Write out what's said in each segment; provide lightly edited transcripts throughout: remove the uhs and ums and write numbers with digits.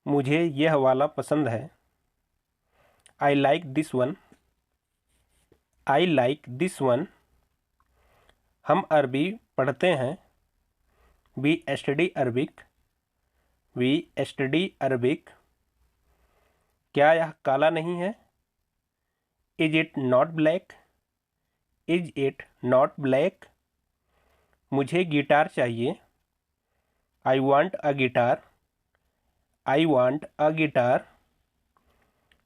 मुझे यह वाला पसंद है। I like this one. I like this one. हम अरबी पढ़ते हैं। We study Arabic. We study Arabic. क्या यह काला नहीं है? Is it not black? Is it not black? मुझे गिटार चाहिए। I want a guitar. I want a guitar.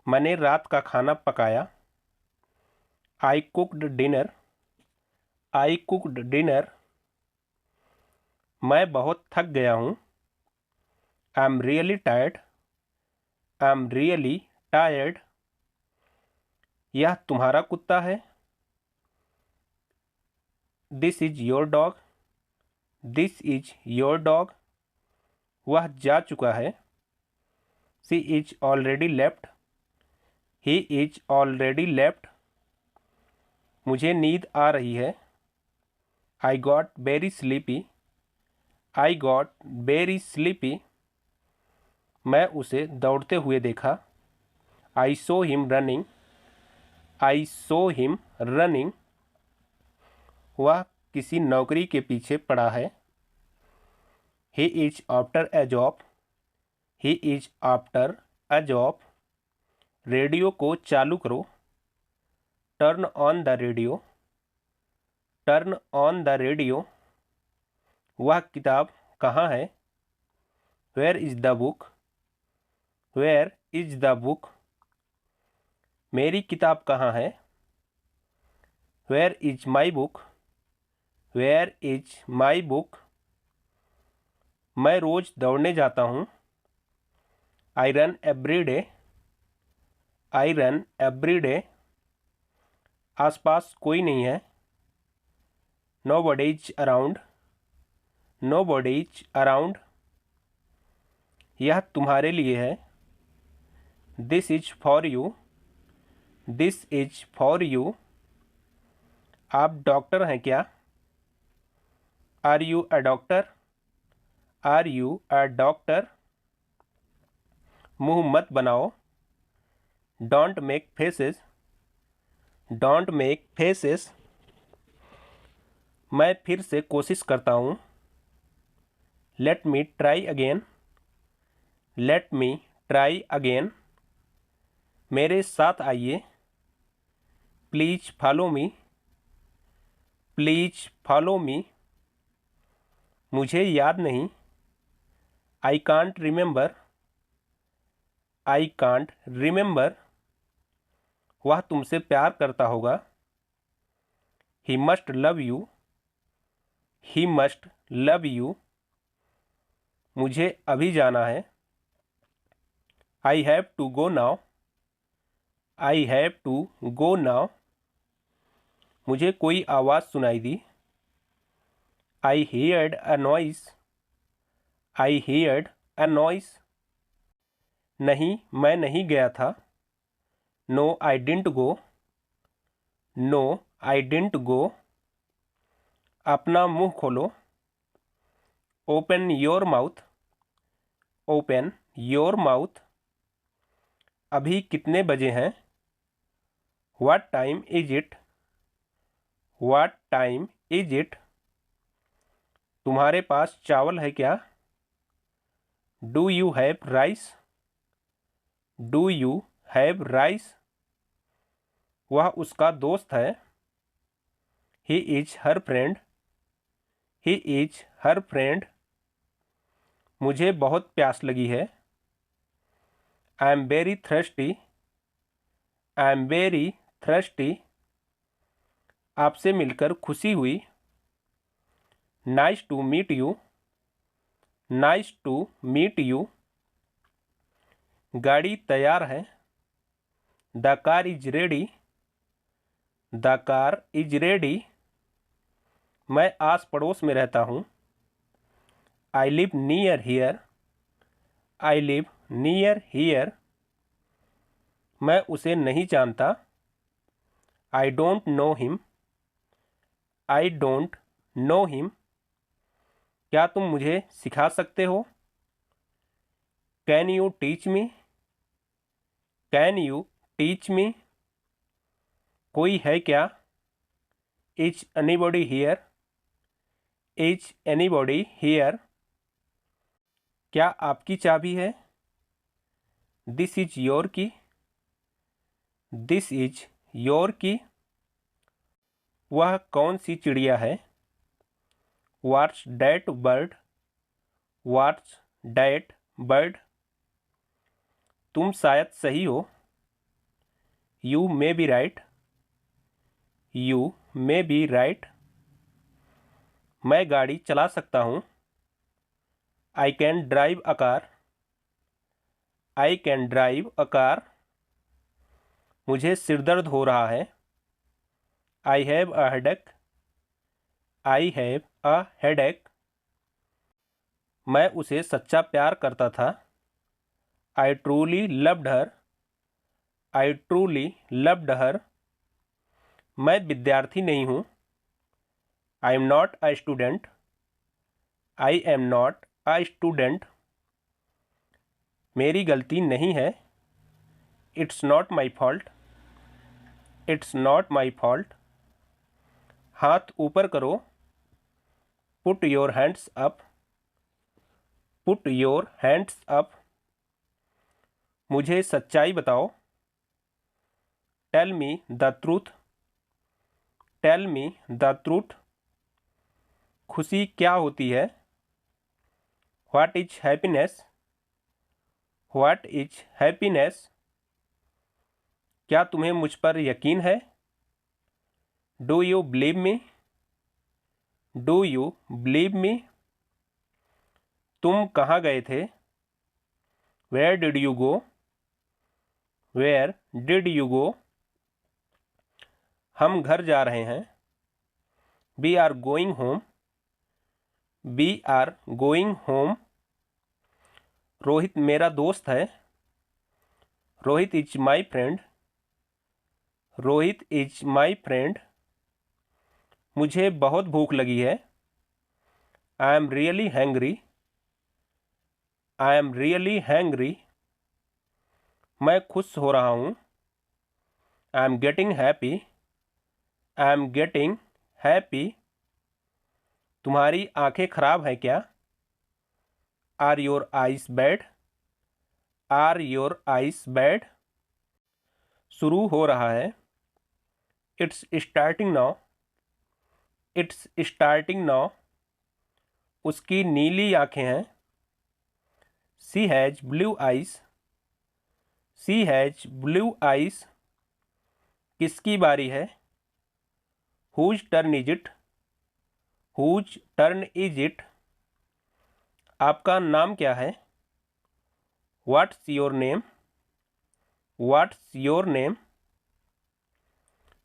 मैंने रात का खाना पकाया। I cooked dinner. I cooked dinner. मैं बहुत थक गया हूँ। I am really tired. I am really tired. यह तुम्हारा कुत्ता है? This is your dog. This is your dog. वह जा चुका है। She is already left. He is already left. मुझे नींद आ रही है। I got very sleepy. I got very sleepy. मैं उसे दौड़ते हुए देखा। आई सो हिम रनिंग। आई सो हिम रनिंग। वह किसी नौकरी के पीछे पड़ा है। He is after a job. He is after a job. Radio को चालू करो। Turn on the radio. Turn on the radio. वह किताब कहाँ है? Where is the book? Where is the book? मेरी किताब कहाँ है? Where is my book? Where is my book? मैं रोज दौड़ने जाता हूँ। I run every day. I run every day. आसपास कोई नहीं है। Nobody is around. Nobody is around. यह तुम्हारे लिए है। This is for you. This is for you. आप डॉक्टर हैं क्या? Are you a doctor? Are you a doctor? मुंह मत बनाओ। Don't make faces. Don't make faces. मैं फिर से कोशिश करता हूँ। Let me try again. Let me try again. मेरे साथ आइए। Please follow me. Please follow me. मुझे याद नहीं। I can't remember. I can't remember. वह तुमसे प्यार करता होगा। He must love you. He must love you. मुझे अभी जाना है। I have to go now. I have to go now. मुझे कोई आवाज़ सुनाई दी। I heard a noise. I heard a noise. नहीं, मैं नहीं गया था। No I didn't go. No I didn't go. अपना मुंह खोलो। Open your mouth. Open your mouth. अभी कितने बजे हैं? What time is it? What time is it? तुम्हारे पास चावल है क्या? Do you have rice? Do you have rice? वह उसका दोस्त है। He is her friend. He is her friend. मुझे बहुत प्यास लगी है। I am very thirsty. I am very thirsty. आपसे मिलकर खुशी हुई। Nice to meet you. Nice to meet you. गाड़ी तैयार है। The car is ready. The car is ready. मैं आस पड़ोस में रहता हूँ। I live near here. I live near here. मैं उसे नहीं जानता। I don't know him. I don't know him. क्या तुम मुझे सिखा सकते हो? Can you teach me, can you teach me, कोई है क्या, is anybody here, is anybody here, क्या आपकी चाबी है, दिस इज योर की, दिस इज योर की, वह कौन सी चिड़िया है, what's that bird, what's that bird, तुम शायद सही हो, you may be right, you may be right, मैं गाड़ी चला सकता हूँ, I can drive a car, I can drive a car, मुझे सिरदर्द हो रहा है, I have a headache, I have a headache, मैं उसे सच्चा प्यार करता था, I truly loved her, I truly loved her, मैं विद्यार्थी नहीं हूँ, I am not a student, I am not a student, मेरी गलती नहीं है, it's not my fault, it's not my fault, हाथ ऊपर करो, put your hands up, put your hands up, मुझे सच्चाई बताओ, tell me the truth, tell me the truth, खुशी क्या होती है, what is happiness, what is happiness, क्या तुम्हें मुझ पर यकीन है, do you believe me, do you believe me, तुम कहाँ गए थे, where did you go, where did you go, हम घर जा रहे हैं, we are going home, we are going home, Rohit मेरा दोस्त है, Rohit is my friend, Rohit is my friend, मुझे बहुत भूख लगी है, I am really hungry, I am really hungry, मैं खुश हो रहा हूँ, I am getting happy, I am getting happy, तुम्हारी आंखें खराब हैं क्या, are your eyes bad, are your eyes bad, शुरू हो रहा है, it's starting now, it's starting now, उसकी नीली आंखें हैं, she has blue eyes, she has blue eyes, किसकी बारी है, whose turn is it, whose turn is it, आपका नाम क्या है, what's your name, what's your name,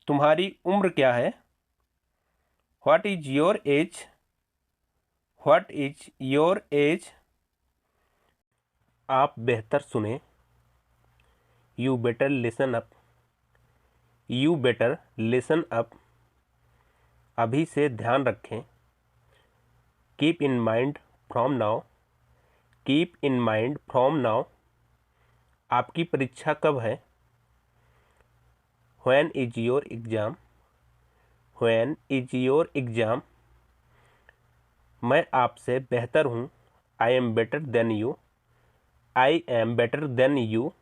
तुम्हारी उम्र क्या है, what is your age, what is your age, आप बेहतर सुने, you better listen up, you better listen up, अभी से ध्यान रखें, keep in mind from now, keep in mind from now, आपकी परीक्षा कब है, when is your exam, when is your exam, मैं आपसे बेहतर हूँ, I am better than you, I am better than you,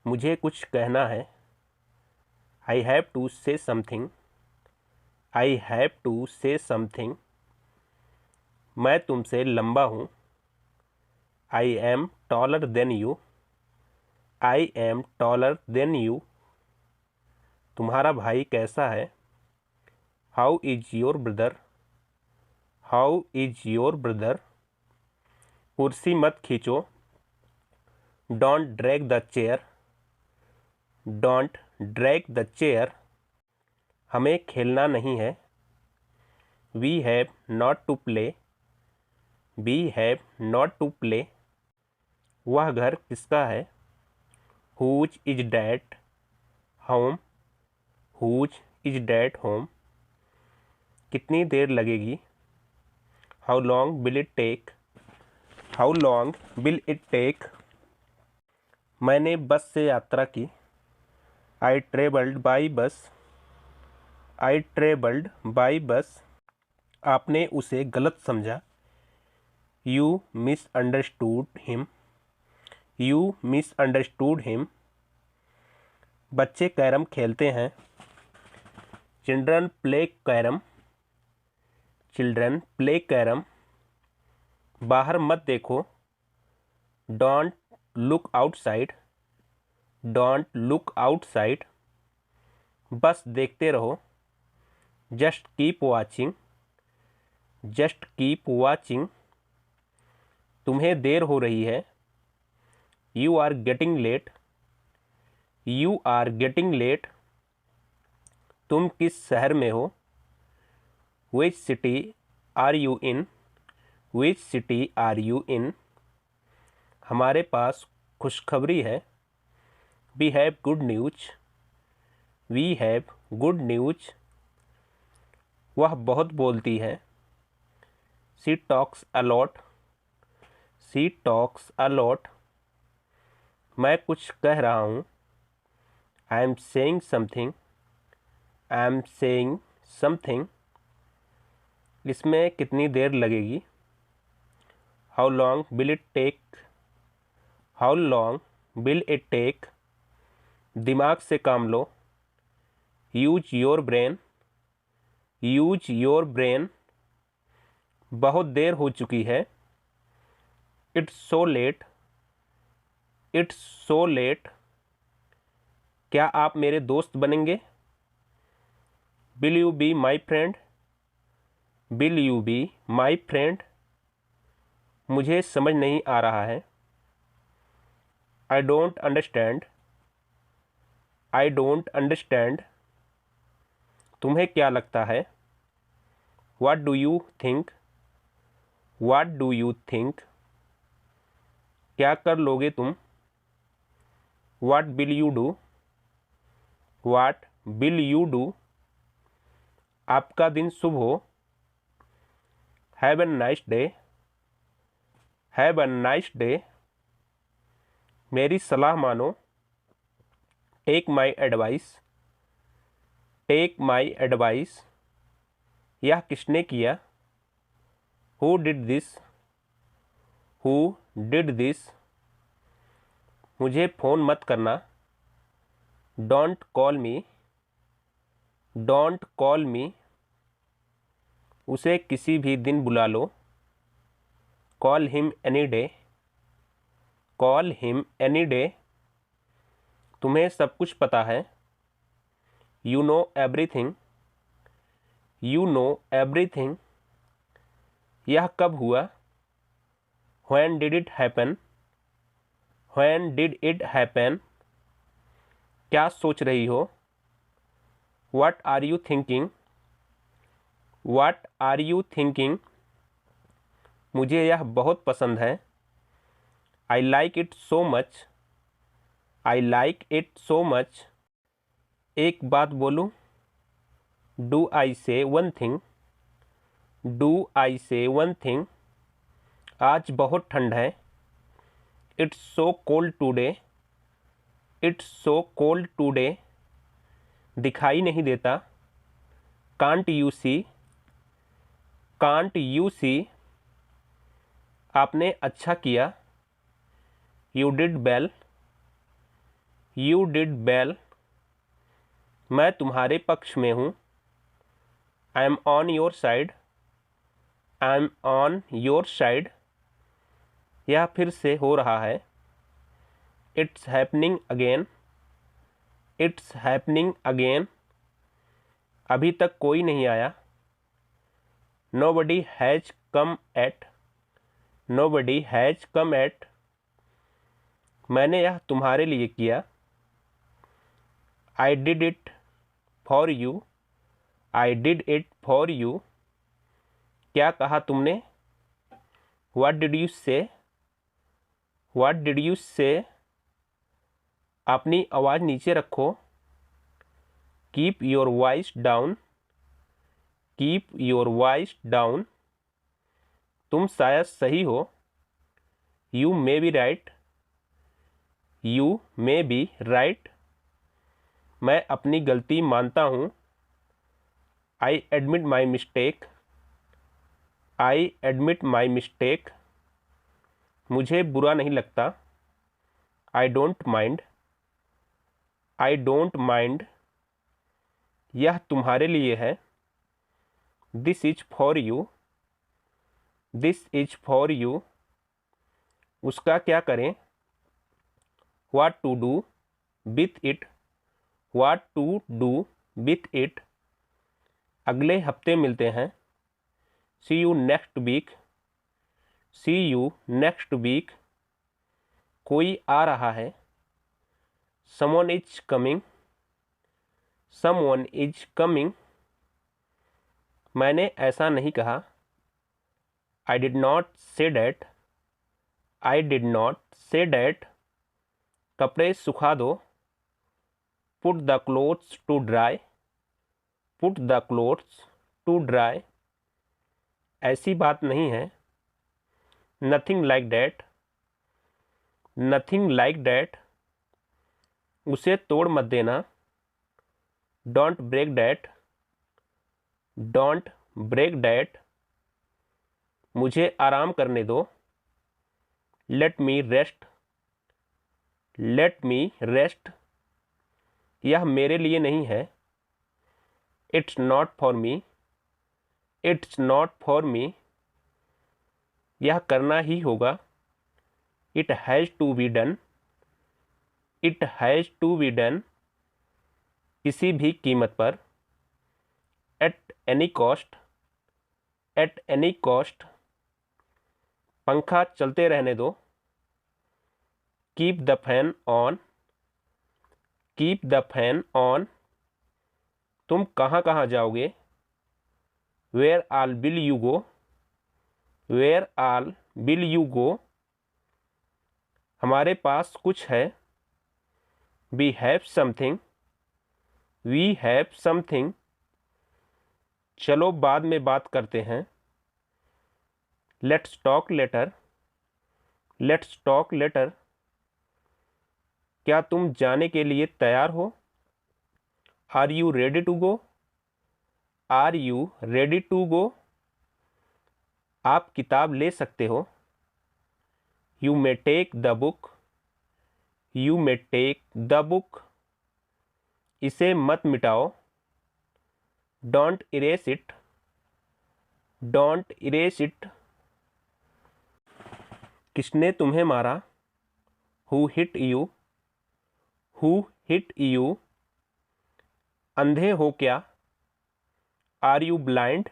मुझे कुछ कहना है, I have to say something, I have to say something, मैं तुमसे लंबा हूँ, I am taller than you, I am taller than you, तुम्हारा भाई कैसा है, how is your brother, how is your brother, कुर्सी मत खींचो, don't drag the chair, don't drag the chair, हमें खेलना नहीं है, we have not to play, we have not to play, वह घर किसका है, whose is that home, whose is that home, कितनी देर लगेगी, how long will it take, how long will it take? मैंने बस से यात्रा की। I travelled by bus. I travelled by bus. आपने उसे गलत समझा। You misunderstood him. You misunderstood him. बच्चे कैरम खेलते हैं। Children play carrom. Children play carrom. बाहर मत देखो। Don't look outside. Don't look outside. बस देखते रहो। Just keep watching. Just keep watching. तुम्हें देर हो रही है। You are getting late. You are getting late. तुम किस शहर में हो? Which city are you in? Which city are you in? हमारे पास खुशखबरी है। We have good news. We have good news. वह बहुत बोलती है। She talks a lot. She talks a lot. मैं कुछ कह रहा हूँ। I am saying something. I am saying something. इसमें कितनी देर लगेगी? How long will it take? How long will it take? दिमाग से काम लो। Use your brain. Use your brain. बहुत देर हो चुकी है। It's so late. It's so late. क्या आप मेरे दोस्त बनेंगे? Will you be my friend? Will you be my friend? मुझे समझ नहीं आ रहा है। I don't understand. I don't understand. तुम्हें क्या लगता है? What do you think? What do you think? क्या कर लोगे तुम? What will you do? What will you do? आपका दिन शुभ हो। Have a nice day. Have a nice day. मेरी सलाह मानो। Take my advice. Take my advice. यह किसने किया? Who did this? Who did this? मुझे फ़ोन मत करना। Don't call me. Don't call me. उसे किसी भी दिन बुला लो। Call him any day. Call him any day. तुम्हें सब कुछ पता है। You know everything. You know everything. यह कब हुआ? When did it happen? When did it happen? क्या सोच रही हो? What are you thinking? What are you thinking? मुझे यह बहुत पसंद है। I like it so much. I like it so much. एक बात बोलूं? डू आई से वन थिंग? डू आई से वन थिंग? आज बहुत ठंड है। It's so cold today. It's so cold today. दिखाई नहीं देता। Can't you see? Can't you see? आपने अच्छा किया। You did well. You did well. मैं तुम्हारे पक्ष में हूँ। I am on your side. I am on your side. यह फिर से हो रहा है। It's happening again. It's happening again. अभी तक कोई नहीं आया। Nobody has come yet. Nobody has come eight. मैंने यह तुम्हारे लिए किया। I did it for you. I did it for you. क्या कहा तुमने? What did you say? What did you से? अपनी आवाज़ नीचे रखो। Keep your voice down. Keep your voice down. तुम शायद सही हो। You may be right, you may be right. मैं अपनी गलती मानता हूँ, I admit my mistake, I admit my mistake. मुझे बुरा नहीं लगता, I don't mind, I don't mind. यह तुम्हारे लिए है, this is for you, this is for you. उसका क्या करें, what to do with it, what to do with it. अगले हफ्ते मिलते हैं, see you next week, see you next week. कोई आ रहा है, someone is coming, someone is coming. मैंने ऐसा नहीं कहा, I did not say that, I did not say that. कपड़े सुखा दो, put the clothes to dry, put the clothes to dry. ऐसी बात नहीं है, nothing like that, nothing like that. उसे तोड़ मत देना, don't break that, don't break that. मुझे आराम करने दो, let me rest, let me rest. यह मेरे लिए नहीं है, it's not for me, it's not for me. यह करना ही होगा, it has to be done, it has to be done. किसी भी कीमत पर, at any cost, at any cost. पंखा चलते रहने दो, keep the fan on, keep the fan on. तुम कहाँ कहाँ जाओगे, where all will you go, where all will you go. हमारे पास कुछ है, we have something, we have something. चलो बाद में बात करते हैं, let's talk later, let's talk later. क्या तुम जाने के लिए तैयार हो, are you ready to go, are you ready to go. आप किताब ले सकते हो, you may take the book, you may take the book. इसे मत मिटाओ, don't erase it, don't erase it. किसने तुम्हें मारा, who hit you, who hit you. अंधे हो क्या, are you blind,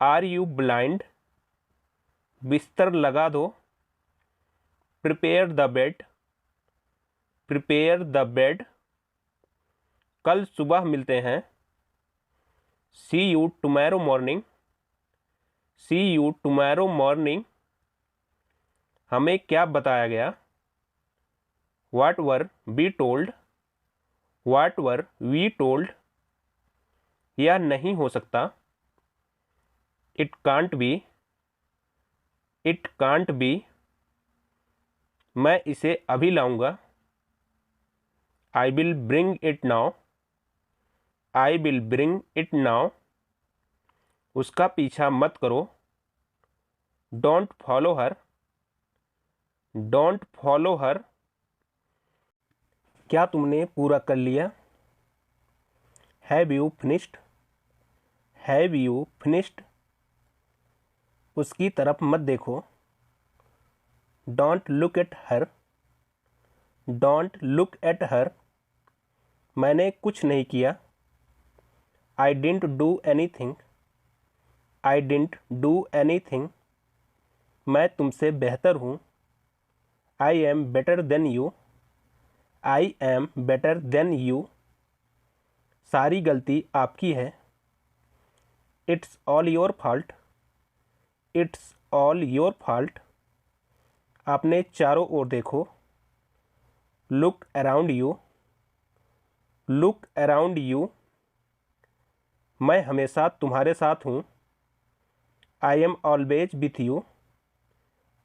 are you blind. बिस्तर लगा दो, prepare the bed, prepare the bed. कल सुबह मिलते हैं, see you tomorrow morning, see you tomorrow morning. हमें क्या बताया गया, what were we told, what were we told. यह नहीं हो सकता, it can't be, it can't be. मैं इसे अभी लाऊंगा, I will bring it now, I will bring it now. उसका पीछा मत करो, don't follow her, don't follow her. क्या तुमने पूरा कर लिया, have you finished, have you finished. उसकी तरफ मत देखो, don't look at her, don't look at her. मैंने कुछ नहीं किया, I didn't do anything, I didn't do anything. मैं तुमसे बेहतर हूँ, I am better than you, I am better than you. सारी गलती आपकी है, it's all your fault, it's all your fault. आपने चारों ओर देखो, look around you, look around you. मैं हमेशा तुम्हारे साथ हूँ, I am always with you,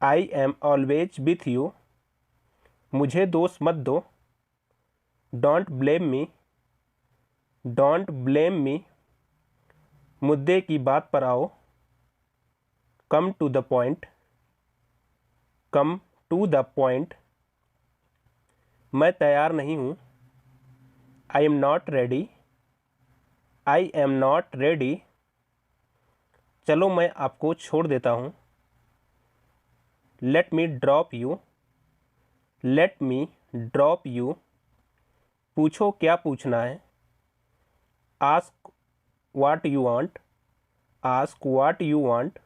I am always with you, मुझे दोष मत दो। Don't blame me, don't blame me, मुद्दे की बात पर आओ। कम to the point, come to the point, मैं तैयार नहीं हूँ। I am not ready, I am not ready, चलो मैं आपको छोड़ देता हूँ। Let me drop you, let me drop you, पूछो क्या पूछना है। Ask what you want, ask what you want,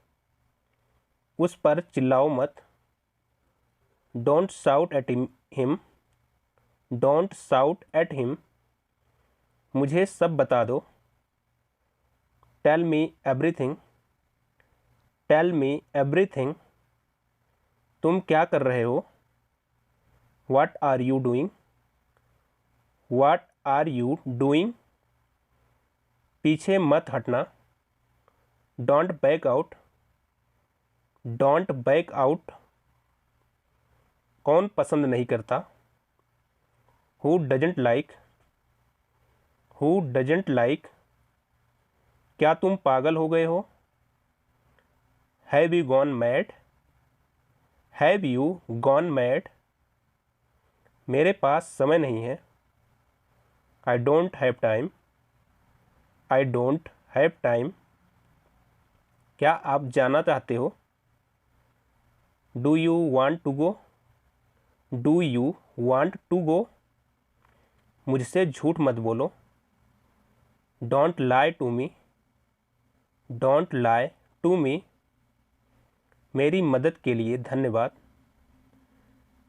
उस पर चिल्लाओ मत। Don't shout at him, don't shout at him, मुझे सब बता दो। Tell me everything, tell me everything, तुम क्या कर रहे हो। What are you doing, what are you doing, पीछे मत हटना। Don't back out, don't back out, कौन पसंद नहीं करता। Who doesn't like, who doesn't like, क्या तुम पागल हो गए हो। Have you gone mad, have you gone mad, मेरे पास समय नहीं है। I don't have time, I don't have time, क्या आप जाना चाहते हो। Do you want to go, do you want to गो, मुझसे झूठ मत बोलो। Don't lie to me, don't lie to me, मेरी मदद के लिए धन्यवाद।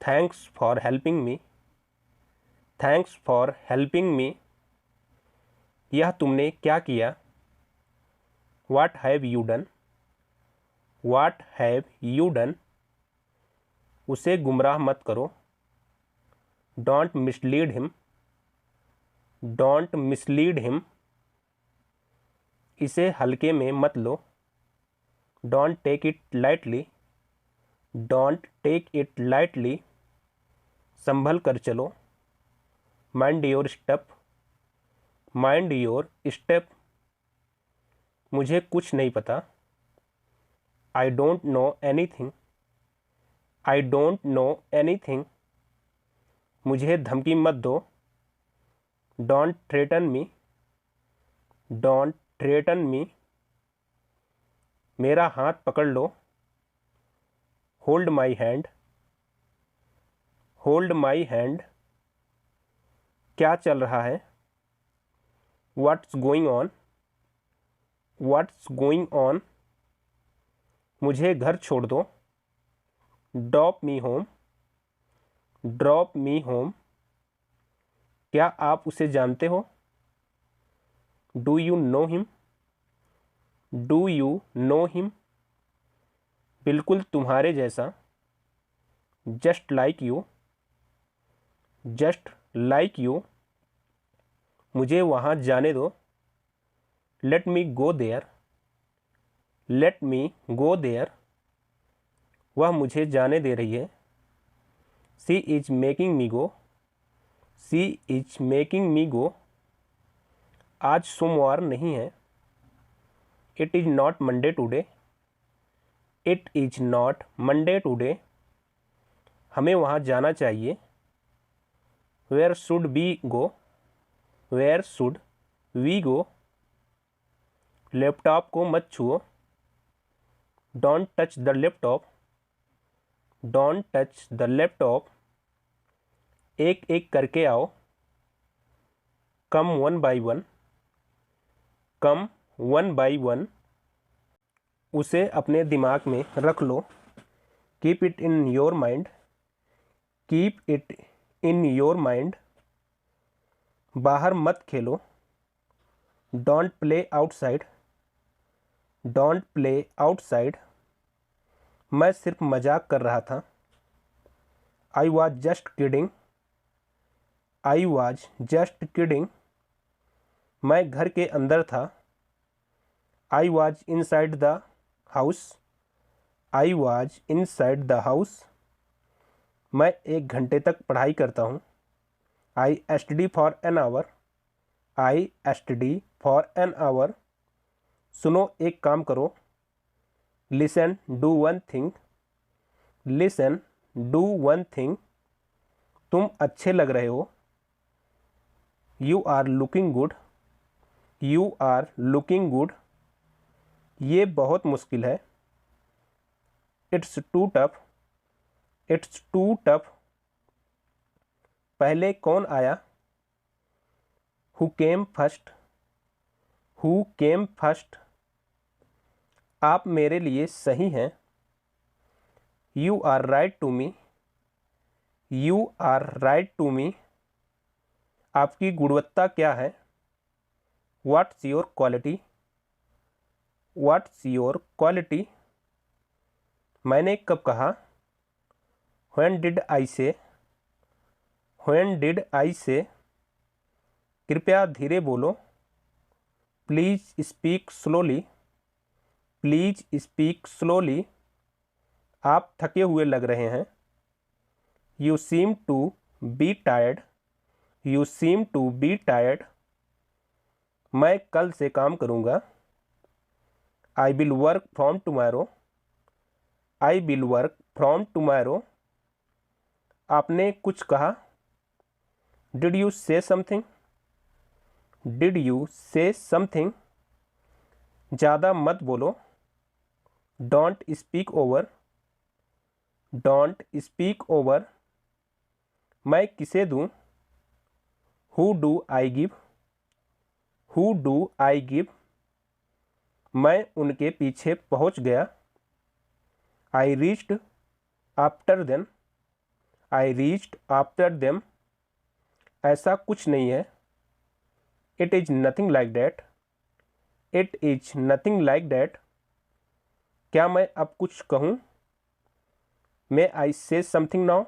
Thanks for helping me, thanks for helping me, यह तुमने क्या किया। What have you done, what have you done, उसे गुमराह मत करो। Don't mislead him, don't mislead him, इसे हल्के में मत लो। Don't take it lightly, don't take it lightly, संभल कर चलो। Mind your step, mind your step, मुझे कुछ नहीं पता। I don't know anything, I don't know anything, मुझे धमकी मत दो। Don't threaten me, don't threaten me, मेरा हाथ पकड़ लो। Hold my hand, hold my hand, क्या चल रहा है। What's going on, what's going on, मुझे घर छोड़ दो। Drop me home, drop me home, क्या आप उसे जानते हो। Do you know him, do you know him, बिल्कुल तुम्हारे जैसा। Just like you, just like you, मुझे वहाँ जाने दो। Let me go there, let me go there, वह मुझे जाने दे रही है। She is making me go, she is making me go, आज सोमवार नहीं है। It is not Monday today, it is not Monday today, हमें वहाँ जाना चाहिए। Where should be go, where should we go, laptop को मत छुओ। Don't touch the laptop, don't touch the laptop, एक एक करके आओ। Come one by one, come one by one, उसे अपने दिमाग में रख लो। Keep it in your mind, keep it in your mind, बाहर मत खेलो। Don't play outside, don't play outside, मैं सिर्फ मजाक कर रहा था। I was just kidding, I was just kidding, मैं घर के अंदर था। I was inside the house, I was inside the house. मैं 1 घंटे तक पढ़ाई करता हूँ। I study for an hour. I study for an hour. सुनो, एक काम करो। Listen, do one thing. Listen, do one thing. तुम अच्छे लग रहे हो। You are looking good. You are looking good. ये बहुत मुश्किल है। It's too tough. It's too tough. पहले कौन आया? Who came first. Who came first. आप मेरे लिए सही हैं। You are right to me. You are right to me. आपकी गुणवत्ता क्या है? What's your quality. What's your quality. मैंने कब कहा? व्हेन डिड आई से। व्हेन डिड आई से। कृपया धीरे बोलो। Please speak slowly. Please speak slowly. आप थके हुए लग रहे हैं। You seem to be tired. You seem to be tired. मैं कल से काम करूँगा। I will work from tomorrow. I will work from tomorrow. आपने कुछ कहा? Did you say something. Did you say something. ज़्यादा मत बोलो। Don't speak over. Don't speak over. मैं किसे दूँ? Who do I give. Who do I give. मैं उनके पीछे पहुंच गया। I reached after them. I reached after them. ऐसा कुछ नहीं है। It is nothing like that. It is nothing like that. क्या मैं अब कुछ कहूँ? मे आई से समथिंग नाउ।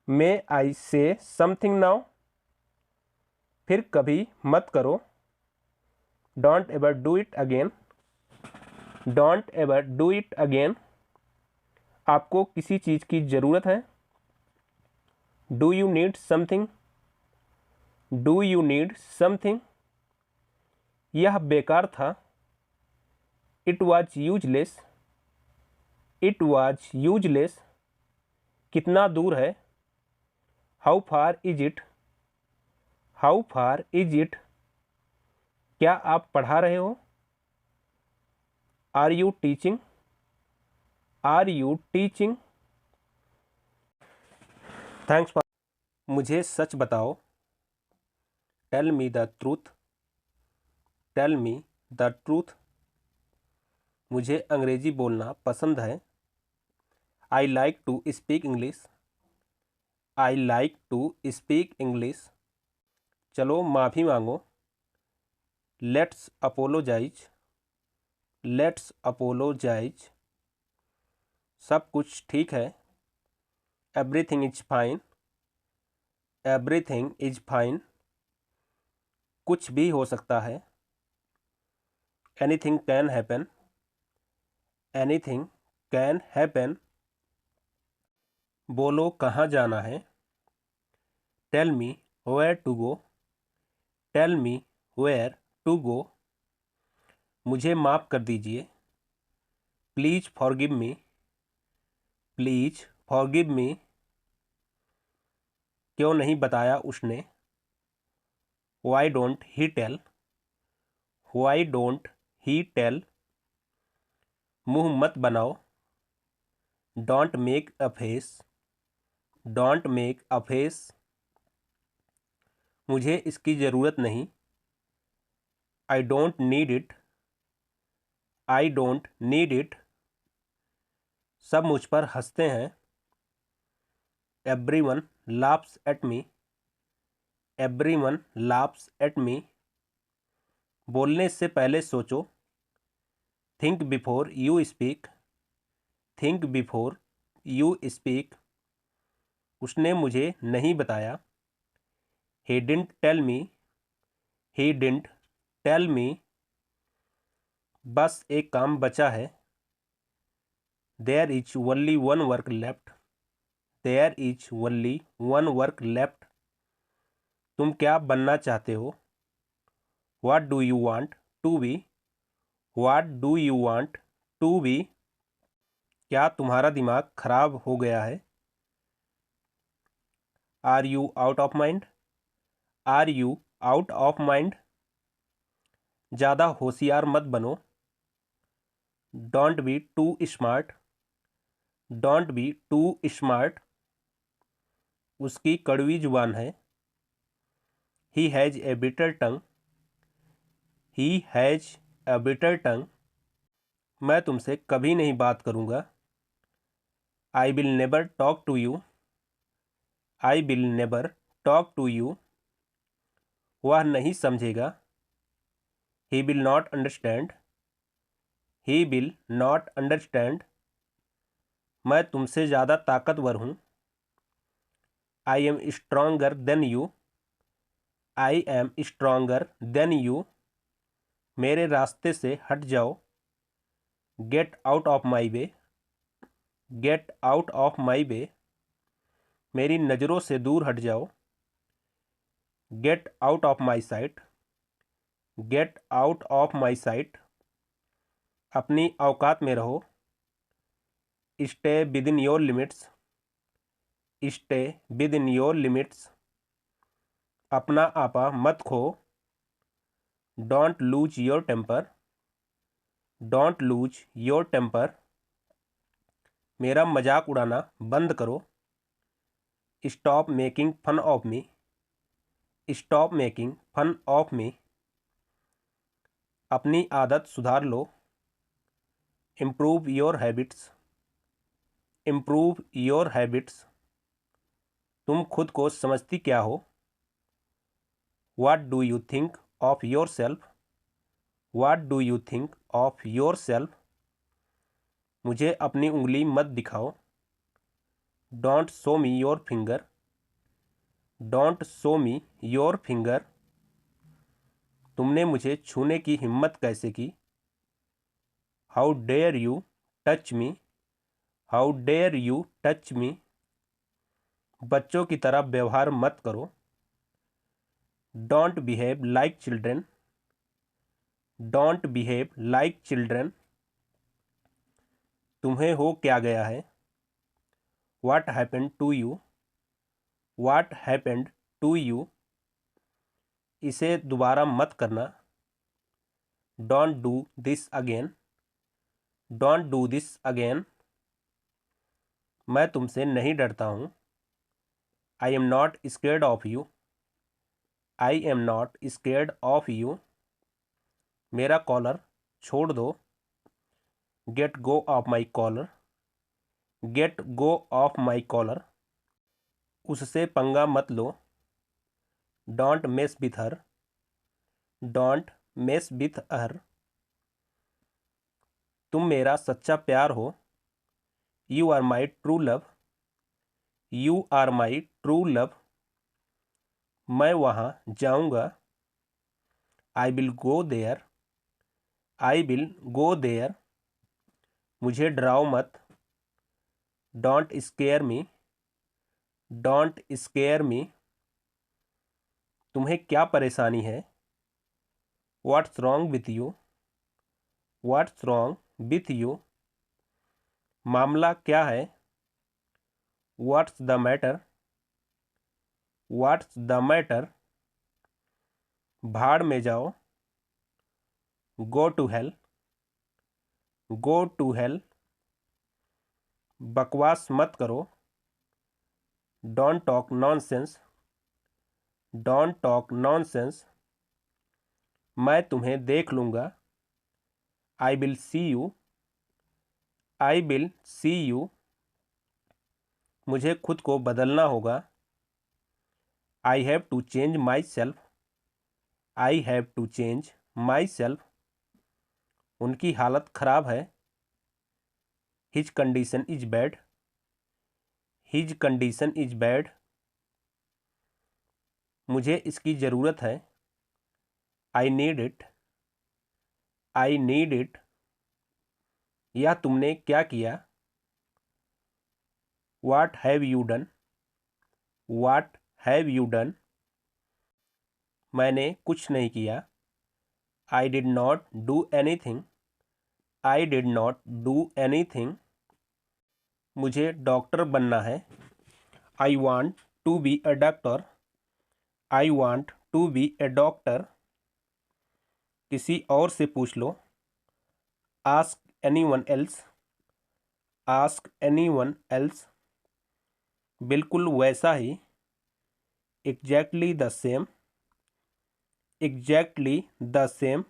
मे आई से समथिंग नाउ। फिर कभी मत करो। Don't ever do it again. Don't ever do it again. आपको किसी चीज़ की ज़रूरत है? Do you need something. Do you need something. यह बेकार था। It was useless. It was useless. कितना दूर है? How far is it. How far is it. क्या आप पढ़ा रहे हो? Are you teaching. Are you teaching. Thanks for. मुझे सच बताओ। Tell me the truth. Tell me the truth. मुझे अंग्रेजी बोलना पसंद है। I like to speak English. I like to speak English. चलो माफ़ी मांगो। Let's apologise. Let's apologise. सब कुछ ठीक है। Everything is fine. Everything is fine. कुछ भी हो सकता है। Anything can happen. Anything can happen. बोलो कहाँ जाना है? Tell me where to go. Tell me where to go. मुझे माफ़ कर दीजिए। Please forgive me. Please forgive me. क्यों नहीं बताया उसने? Why don't he tell. Why don't he tell. मुंह मत बनाओ। Don't make a face. Don't make a face. मुझे इसकी ज़रूरत नहीं। I don't need it. I don't need it. सब मुझ पर हंसते हैं। Everyone laughs at me. Everyone laughs at me. बोलने से पहले सोचो। Think before you speak. Think before you speak. उसने मुझे नहीं बताया। He didn't tell me. He didn't tell मी। बस एक काम बचा है। There is only one work left, there is only one work left. तुम क्या बनना चाहते हो? What do you want to be, what do you want to be. क्या तुम्हारा दिमाग खराब हो गया है? Are you out of mind, are you out of mind. ज़्यादा होशियार मत बनो, don't be too smart, don't be too smart. उसकी कड़वी जुबान है, he has a bitter tongue, he has a bitter tongue. मैं तुमसे कभी नहीं बात करूँगा, I will never talk to you, I will never talk to you. वह नहीं समझेगा, he will not understand, he will not understand. मैं तुमसे ज़्यादा ताकतवर हूँ, I am stronger than you, I am stronger than you. मेरे रास्ते से हट जाओ, get out of my way, get out of my way. मेरी नज़रों से दूर हट जाओ, get out of my sight, get out of my sight. अपनी औकात में रहो, stay within your limits, stay within your limits. अपना आपा मत खो, don't lose your temper, don't lose your temper. मेरा मजाक उड़ाना बंद करो, stop making fun of me, stop making fun of me. अपनी आदत सुधार लो, improve your habits, improve your habits. तुम खुद को समझती क्या हो? What do you think of yourself, what do you think of yourself. मुझे अपनी उंगली मत दिखाओ, don't show me your finger, don't show me your finger. तुमने मुझे छूने की हिम्मत कैसे की? How dare you touch me, how dare you touch me. बच्चों की तरह व्यवहार मत करो, don't behave like children, don't behave like children. तुम्हें हो क्या गया है? What happened to you, what happened to you. इसे दोबारा मत करना, don't do this again, don't do this again. मैं तुमसे नहीं डरता हूँ, I am not scared of you, I am not scared of you. मेरा कॉलर छोड़ दो, get go of my collar, get go of my collar. उससे पंगा मत लो, don't mess with her, don't mess with her. तुम मेरा सच्चा प्यार हो, you are my true love, you are my true love. मैं वहाँ जाऊँगा, I will go there, I will go there. मुझे डराओ मत, don't scare me, don't scare me. तुम्हें क्या परेशानी है? What's wrong with you, what's wrong with you. मामला क्या है? What's the matter, what's the matter. भाड़ में जाओ, go to hell, go to hell. बकवास मत करो, don't talk nonsense, don't talk nonsense. मैं तुम्हें देख लूँगा, I will see you, I will see you. मुझे खुद को बदलना होगा, I have to change myself, I have to change myself. उनकी हालत ख़राब है, his condition is bad, his condition is bad. मुझे इसकी ज़रूरत है, I need it, I need it. यह तुमने क्या किया? What have you done? What have you done? मैंने कुछ नहीं किया. I did not do anything. I did not do anything. मुझे डॉक्टर बनना है. I want to be a doctor. I want to be a doctor. किसी और से पूछ लो. Ask anyone else. Ask anyone else. बिल्कुल वैसा ही. Exactly the same. Exactly the same.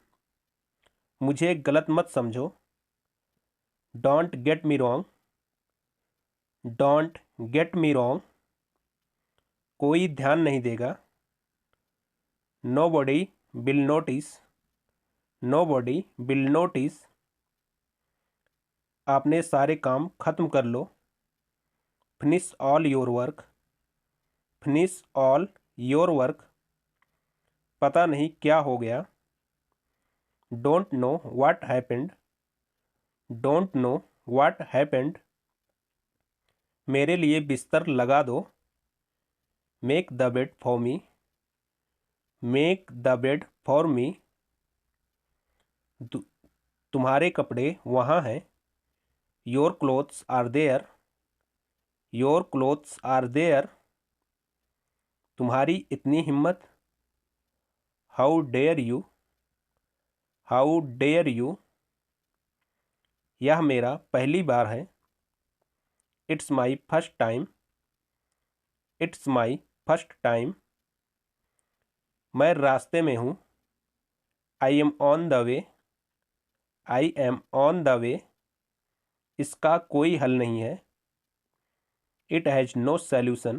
मुझे गलत मत समझो. Don't get me wrong. Don't get me wrong. कोई ध्यान नहीं देगा. Nobody will notice. Nobody will notice. आपने सारे काम खत्म कर लो. Finish all your work. Finish all your work. पता नहीं क्या हो गया. Don't know what happened. Don't know what happened. मेरे लिए बिस्तर लगा दो. Make the bed for me. Make the bed for me. तुम्हारे कपड़े वहाँ हैं. Your clothes are there. Your clothes are there. तुम्हारी इतनी हिम्मत. How dare you? How dare you? यह मेरा पहली बार है. It's my first time. It's my first time. मैं रास्ते में हूँ. I am on the way. I am on the way. इसका कोई हल नहीं है. It has no solution.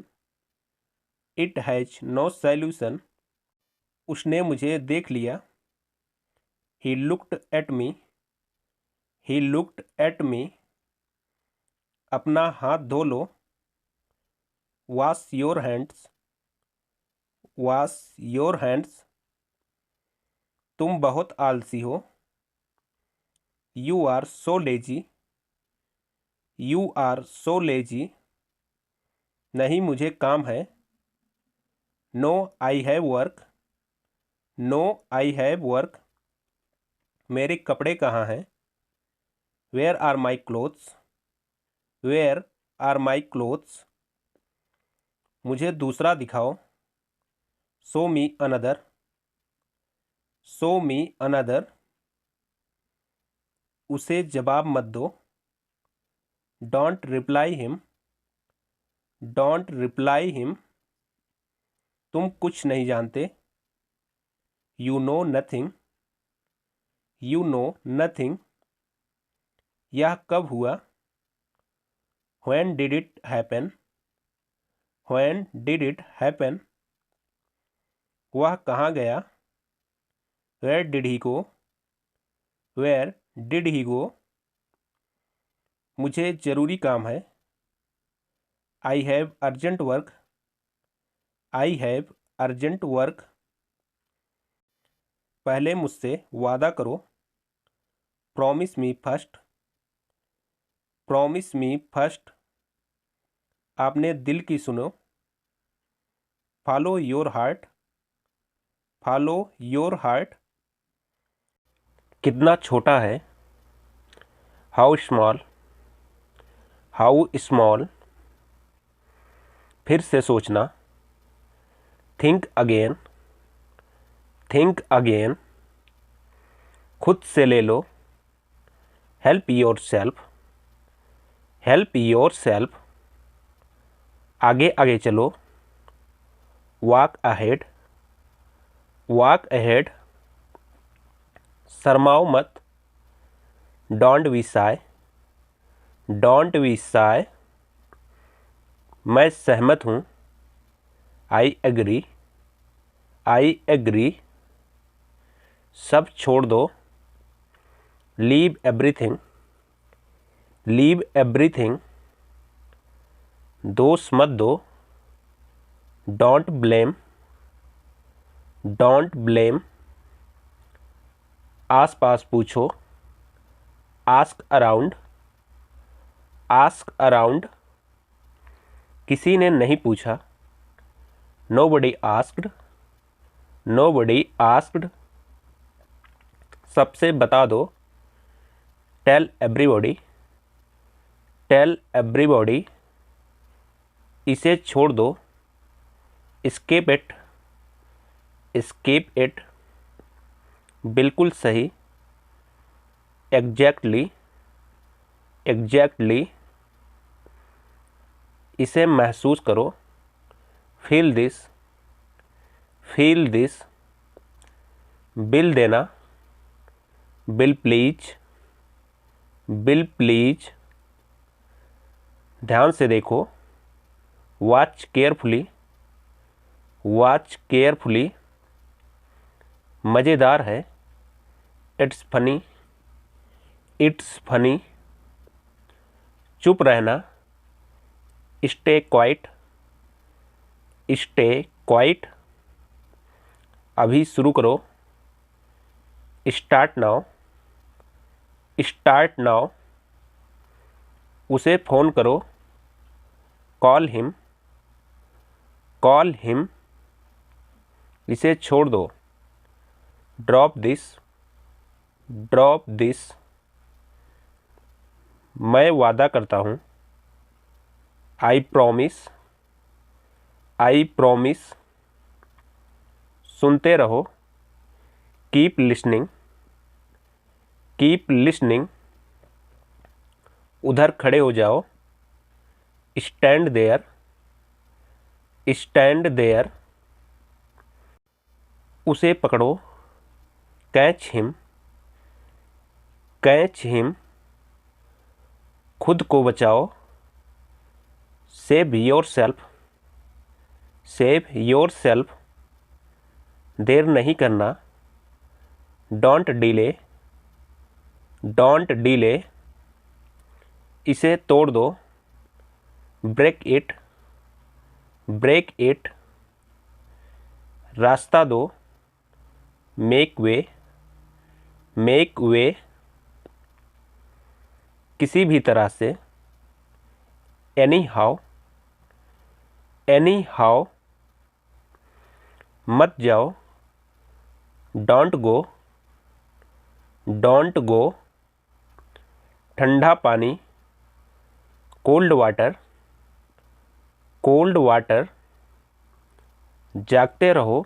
It has no solution. उसने मुझे देख लिया. He looked at me. He looked at me. अपना हाथ धो लो. Wash your hands. Wash your hands. तुम बहुत आलसी हो. You are so lazy. You are so lazy. नहीं मुझे काम है. No, I have work. No, I have work. मेरे कपड़े कहाँ हैं? Where are my clothes? Where are my clothes? मुझे दूसरा दिखाओ. Show me another. Show me another. उसे जवाब मत दो. Don't reply him. Don't reply him. तुम कुछ नहीं जानते. You know nothing. You know nothing. यह कब हुआ? When did it happen? When did it happen? वह कहाँ गया? Where did he go? Where did he go? मुझे ज़रूरी काम है. I have urgent work. I have urgent work. पहले मुझसे वादा करो. Promise me first. Promise me first. आपने दिल की सुनो. Follow your heart. Follow your heart. कितना छोटा है? How small. How small. फिर से सोचना. Think again. Think again. खुद से ले लो. Help yourself. Help yourself. आगे आगे चलो. Walk ahead. Walk ahead. शर्माओ मत. Don't be shy. Don't be shy. मैं सहमत हूँ. I agree. I agree. सब छोड़ दो. Leave everything. Leave everything. दोष मत दो. Don't blame. Don't blame. आस पास पूछो. Ask around. Ask around. किसी ने नहीं पूछा, nobody asked, nobody asked। सबसे बता दो, tell everybody, tell everybody। इसे छोड़ दो, escape it, escape it। बिल्कुल सही, exactly, exactly। इसे महसूस करो, feel this, feel this। Bill देना, बिल प्लीज, बिल प्लीज। ध्यान से देखो, वॉच केयरफुली, वॉच केयरफुली। मज़ेदार है, इट्स फनी, इट्स फनी। चुप रहना, स्टे क्वाइट, स्टे क्वाइट। अभी शुरू करो, स्टार्ट नाउ, स्टार्ट नाउ। उसे फ़ोन करो, कॉल हिम, कॉल हिम। इसे छोड़ दो, ड्रॉप दिस, ड्रॉप दिस। मैं वादा करता हूँ, आई प्रॉमिस, आई प्रॉमिस। सुनते रहो, कीप लिसनिंग, कीप लिसनिंग। उधर खड़े हो जाओ, स्टैंड देयर, स्टैंड देयर। उसे पकड़ो, कैच हिम, कैच हिम। खुद को बचाओ, save yourself, save yourself. देर नहीं करना, डोंट डिले, डोंट डिले। इसे तोड़ दो, ब्रेक इट, ब्रेक इट। रास्ता दो, मेक वे, मेक वे। किसी भी तरह से, एनी हाउ, एनी हाउ। मत जाओ, डोंट गो, डोंट गो। ठंडा पानी, कोल्ड वाटर, कोल्ड वाटर। जागते रहो,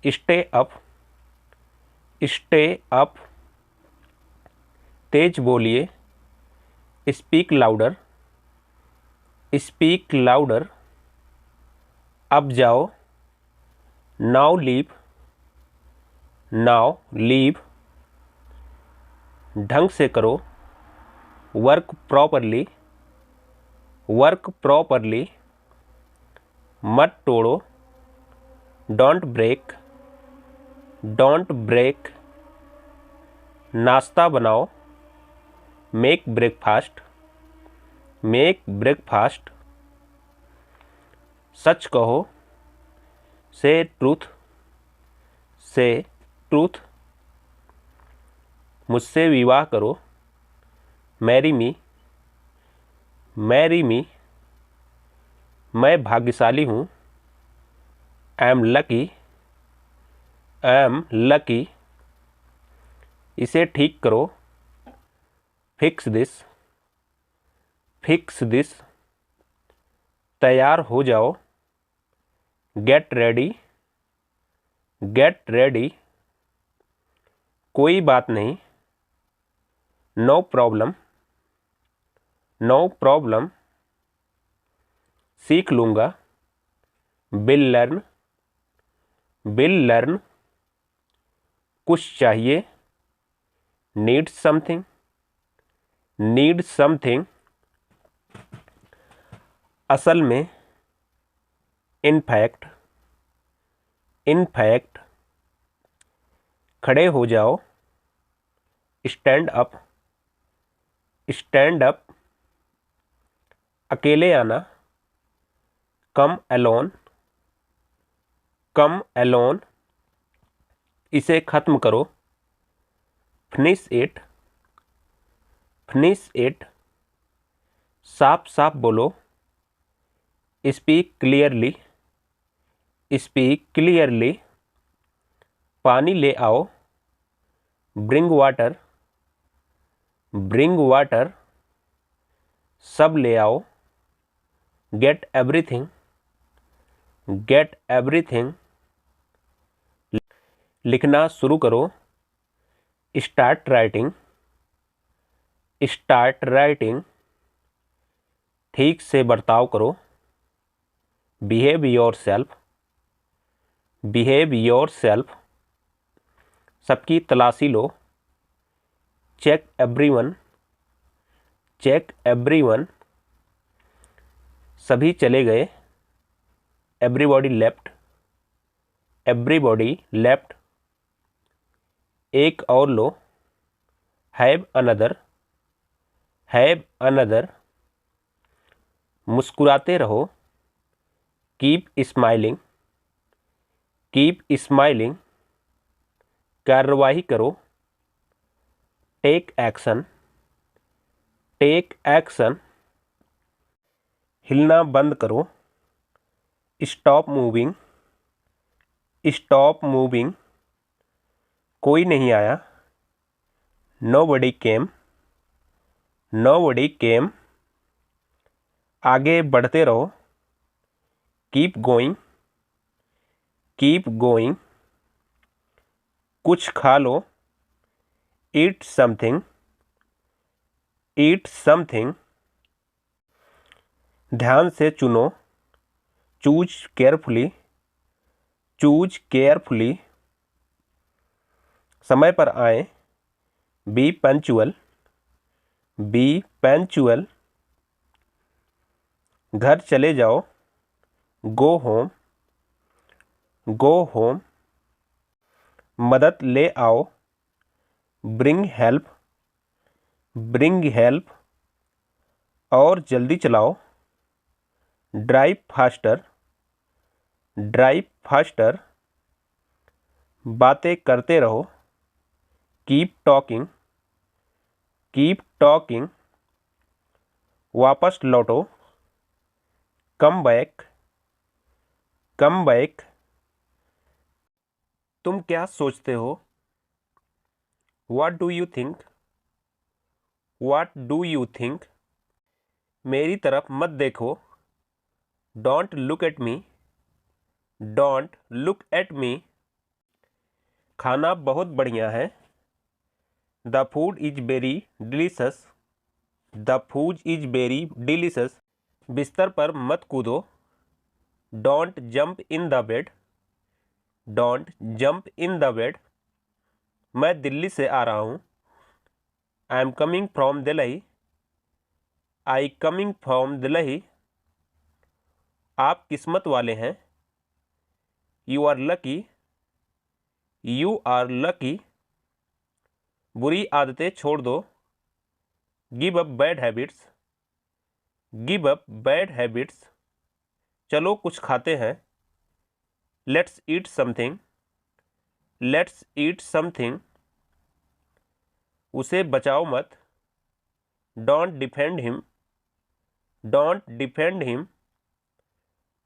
स्टे अप, स्टे अप। तेज बोलिए, स्पीक लाउडर, स्पीक लाउडर। अब जाओ, नाउ लीव, नाउ लीव। ढंग से करो, वर्क प्रॉपरली, वर्क प्रॉपरली। मत तोड़ो, डोंट ब्रेक, डोंट ब्रेक। नाश्ता बनाओ, मेक ब्रेकफास्ट, मेक ब्रेकफास्ट। सच कहो, से ट्रूथ, से ट्रूथ। मुझसे विवाह करो, मैरी मी, मैरी मी। मैं भाग्यशाली हूँ, I am lucky, I am lucky. इसे ठीक करो, फिक्स दिस, फिक्स दिस। तैयार हो जाओ, गेट रेडी, गेट रेडी। कोई बात नहीं, नो प्रॉब्लम, नो प्रॉब्लम। सीख लूँगा, विल लर्न, विल लर्न। कुछ चाहिए, नीड समथिंग, नीड समथिंग। असल में, इन फैक्ट, इन फैक्ट। खड़े हो जाओ, स्टैंड अप, स्टैंड अप। अकेले आना, कम अलोन, कम अलोन। इसे ख़त्म करो, फिनिश इट, फिनिश इट। साफ साफ बोलो, स्पीक क्लियरली, स्पीक क्लियरली। पानी ले आओ, ब्रिंग वाटर, ब्रिंग वाटर। सब ले आओ, गेट एवरीथिंग, गेट एवरीथिंग। लिखना शुरू करो, स्टार्ट राइटिंग, स्टार्ट राइटिंग। ठीक से बर्ताव करो, behave your self, behave your self. सबकी तलाशी लो, चेक एवरीवन, चेक एवरीवन। सभी चले गए, एवरीबॉडी लेफ्ट, एवरीबॉडी लेफ्ट। एक और लो, हैव अनदर, हैव अनदर। मुस्कुराते रहो, कीप स्माइलिंग, कीप स्माइलिंग। कार्रवाई करो, टेक एक्शन, टेक एक्शन। हिलना बंद करो, स्टॉप मूविंग, स्टॉप मूविंग। कोई नहीं आया, नोबडी केम, नोबडी केम। आगे बढ़ते रहो, कीप गोइंग, कीप गोइंग। कुछ खा लो, ईट समथिंग, ईट समथिंग। ध्यान से चुनो, चूज केयरफुली, चूज केयरफुली। समय पर आए, बी पंचुअल, बी पंचुअल। घर चले जाओ, गो होम, गो होम। मदद ले आओ, ब्रिंग हेल्प, ब्रिंग हेल्प। और जल्दी चलाओ, ड्राइव फास्टर, ड्राइव फास्टर। बातें करते रहो, कीप टॉकिंग, कीप टॉकिंग। वापस लौटो, कम बैक, कम बैक। तुम क्या सोचते हो, what do you think, what do you think. मेरी तरफ मत देखो, don't look at me, don't look at me. खाना बहुत बढ़िया है, the food is very delicious, the food is very delicious. बिस्तर पर मत कूदो, don't jump in the bed, don't jump in the bed. मैं दिल्ली से आ रहा हूँ, I am coming from Delhi, I coming from Delhi. आप किस्मत वाले हैं, you are lucky, you are lucky. बुरी आदतें छोड़ दो, give up bad habits, give up bad habits. चलो कुछ खाते हैं, let's eat something, let's eat something. उसे बचाओ मत, don't defend him, don't defend him.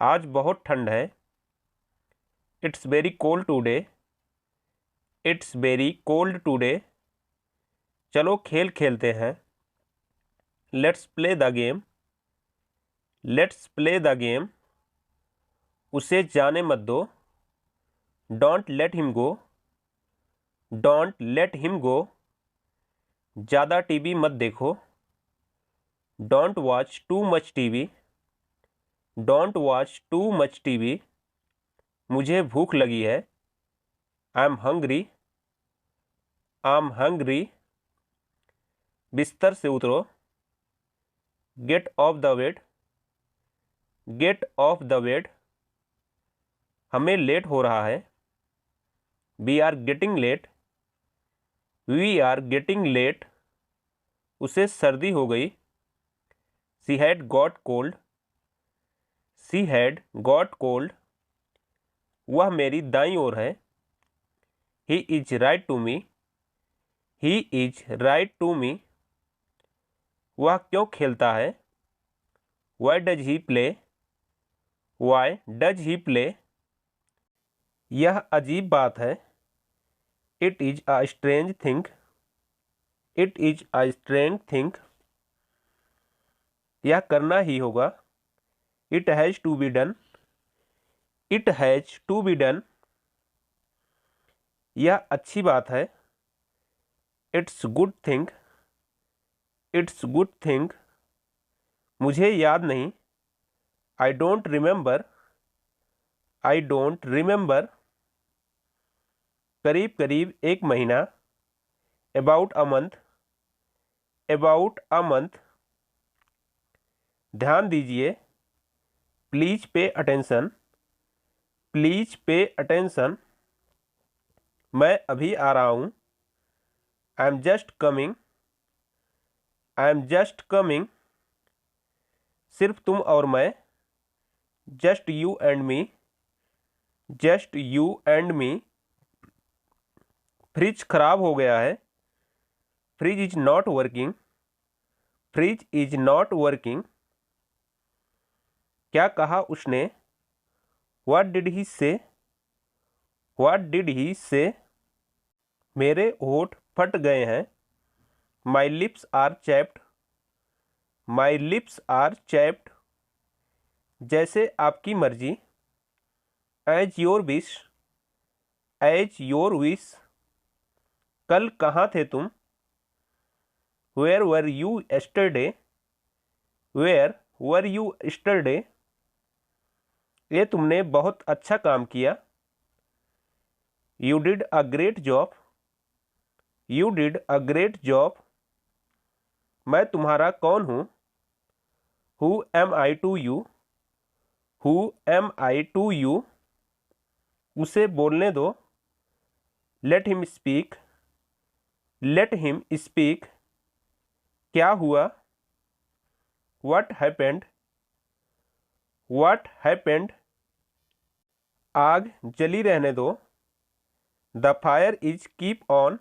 आज बहुत ठंड है, it's very cold today, it's very cold today. चलो खेल खेलते हैं, let's play the game, let's play the game. उसे जाने मत दो, don't let him go, don't let him go. ज़्यादा टीवी मत देखो, don't watch too much TV, don't watch too much TV. मुझे भूख लगी है, I am hungry, I am hungry. बिस्तर से उतरो, get off the bed, get off the bed. हमें लेट हो रहा है, we are getting late, we are getting late. उसे सर्दी हो गई, she had got cold, she had got cold. वह मेरी दाईं ओर है, he is right to me, he is right to me. वह क्यों खेलता है, why does he play, why does he play? यह अजीब बात है। It is a strange thing. It is a strange thing. यह करना ही होगा। It has to be done. It has to be done. यह अच्छी बात है। It's good thing. It's good thing. मुझे याद नहीं। I don't remember. I don't remember. करीब करीब एक महीना। About a month. About a month. ध्यान दीजिए। Please pay attention. Please pay attention. मैं अभी आ रहा हूँ। I am just coming. I am just coming. सिर्फ तुम और मैं। Just you and me. Just you and me. Fridge खराब हो गया है। Fridge is not working. Fridge is not working. क्या कहा उसने? व्हाट डिड ही से? व्हाट डिड ही से? मेरे होठ फट गए हैं। My lips are chapped. My lips are chapped. जैसे आपकी मर्जी। As your wish. As your wish. कल कहाँ थे तुम? Where were you yesterday? Where were you yesterday? ये तुमने बहुत अच्छा काम किया। You did a great job. You did a great job. मैं तुम्हारा कौन हूँ? Who am I to you? Who am I to you? उसे बोलने दो। Let him speak. Late him speak. क्या हुआ? What happened? What happened? आग जली रहने दो। The fire is keep on.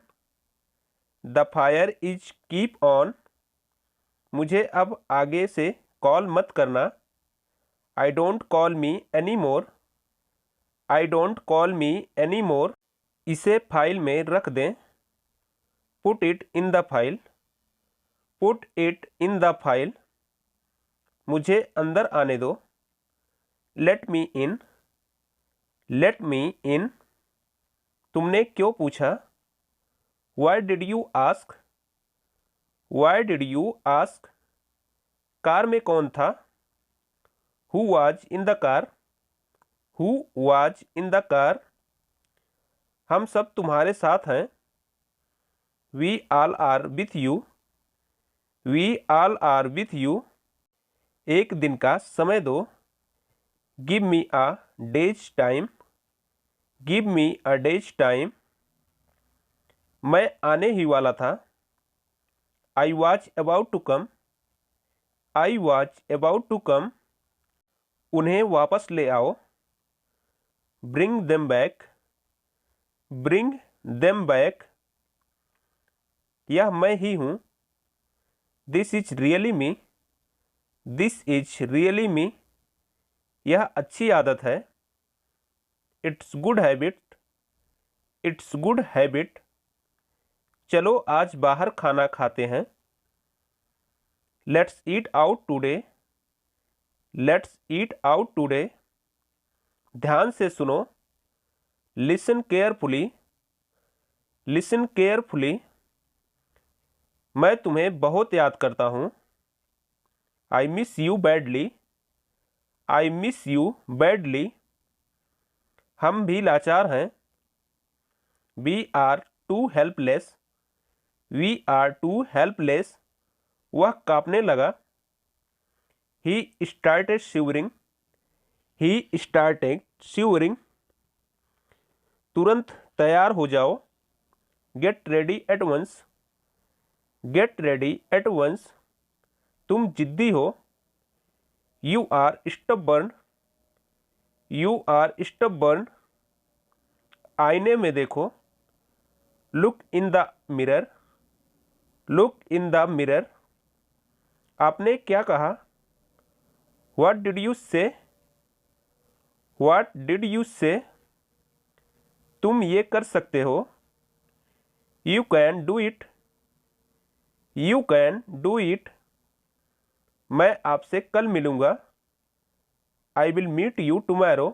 The fire is keep on. मुझे अब आगे से कॉल मत करना। I don't call me any more. I don't call me any more. इसे फाइल में रख दें। Put it in the file. Put it in the file. मुझे अंदर आने दो। लेट मी इन। लेट मी इन। तुमने क्यों पूछा? Y did you ask? Why did you ask? Car में कौन था? Who was in the car? Who was in the car? हम सब तुम्हारे साथ हैं। We all are with you. We all are with you. एक दिन का समय दो। Give me a day's time. Give me a day's time. मैं आने ही वाला था। I was about to come. I was about to come. उन्हें वापस ले आओ। Bring them back. Bring them back. यह मैं ही हूँ। This is really me. This is really me. यह अच्छी आदत है। It's good habit. It's good habit. चलो आज बाहर खाना खाते हैं। Let's eat out today. Let's eat out today. ध्यान से सुनो। Listen carefully. Listen carefully. मैं तुम्हें बहुत याद करता हूँ। I miss you badly. I miss you badly. हम भी लाचार हैं। We are too helpless. We are too helpless. वह कांपने लगा। He started shivering. He started shivering. तुरंत तैयार हो जाओ। Get ready at once. Get ready at once. तुम जिद्दी हो। You are stubborn. You are stubborn. आईने में देखो। Look in the mirror. Look in the mirror. आपने क्या कहा? What did you say? What did you say? तुम ये कर सकते हो। You can do it. You can do it. मैं आपसे कल मिलूंगा। I will meet you tomorrow.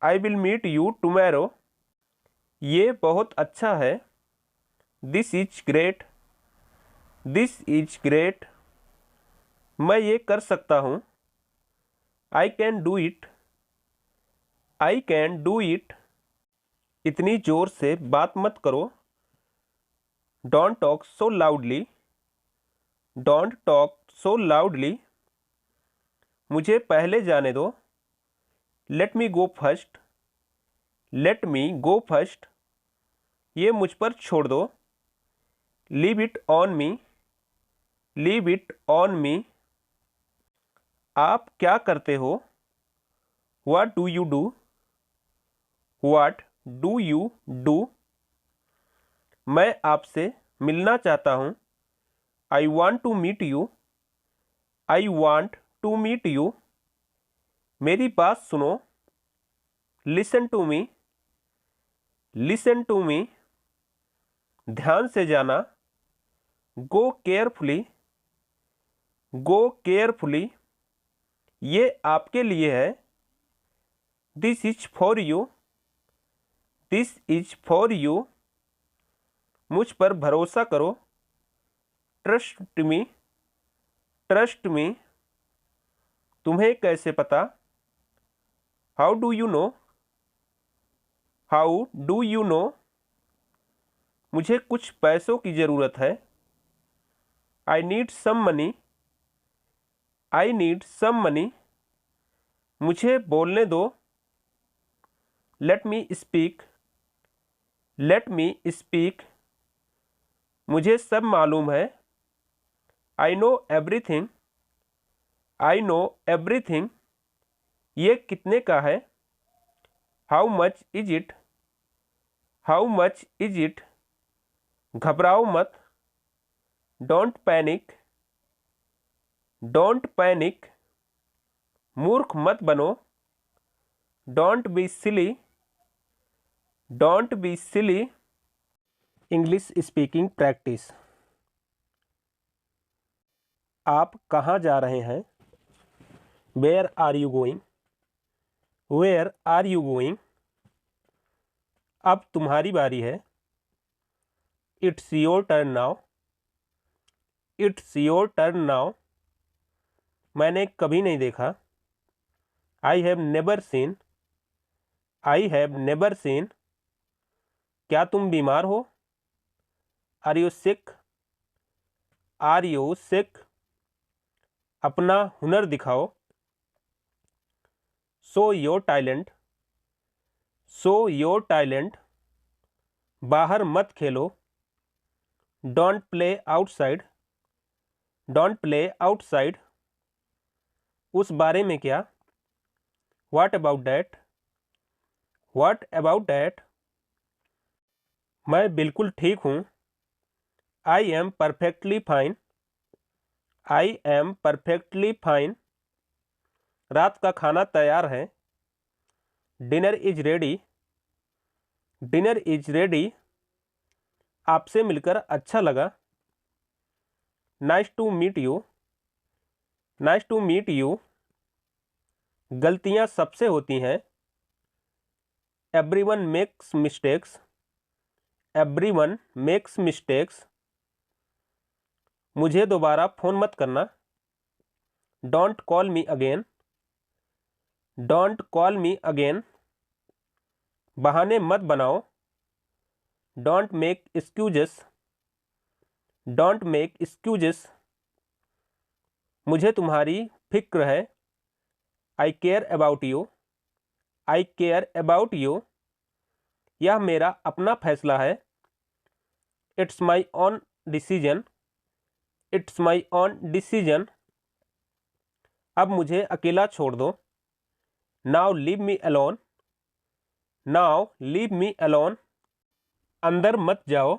I will meet you tomorrow. ये बहुत अच्छा है। This is great. This is great. मैं ये कर सकता हूँ। I can do it. I can do it. इतनी जोर से बात मत करो। Don't talk so loudly. Don't talk so loudly. मुझे पहले जाने दो। Let me go first. Let me go first. ये मुझ पर छोड़ दो। Leave it on me. Leave it on me. आप क्या करते हो? What do you do? What do you do? मैं आपसे मिलना चाहता हूँ। I want to meet you. I want to meet you. मेरी बात सुनो। Listen to me. Listen to me. ध्यान से जाना। Go carefully. Go carefully. ये आपके लिए है। This is for you. This is for you. मुझ पर भरोसा करो। Trust me. Trust me. तुम्हें कैसे पता? How do you know? How do you know? मुझे कुछ पैसों की ज़रूरत है। I need some money. I need some money. मुझे बोलने दो। Let me speak. Let me speak. मुझे सब मालूम है। I know everything. I know everything. ये कितने का है? How much is it? How much is it? घबराओ मत। Don't panic. Don't panic. मूर्ख मत बनो। Don't be silly. Don't be silly. English speaking practice. आप कहाँ जा रहे हैं? Where are you going? Where are you going? अब तुम्हारी बारी है। It's your turn now. It's your turn now. मैंने कभी नहीं देखा। I have never seen. I have never seen. क्या तुम बीमार हो? Are you sick? Are you sick? अपना हुनर दिखाओ। Show your talent. Show your talent. बाहर मत खेलो। Don't play outside. Don't play outside. उस बारे में क्या? What about that? What about that? मैं बिल्कुल ठीक हूँ। I am perfectly fine. I am perfectly fine. रात का खाना तैयार है। Dinner is ready. Dinner is ready. आपसे मिलकर अच्छा लगा। Nice to meet you. Nice to meet you. गलतियाँ सबसे होती हैं। Everyone makes mistakes. Everyone makes mistakes. मुझे दोबारा फ़ोन मत करना। Don't call me again. Don't call me again. बहाने मत बनाओ। Don't make excuses. Don't make excuses. मुझे तुम्हारी फिक्र है। I care about you. I care about you. यह मेरा अपना फैसला है। It's my own decision. It's my own decision. अब मुझे अकेला छोड़ दो। Now leave me alone. Now leave me alone. अंदर मत जाओ।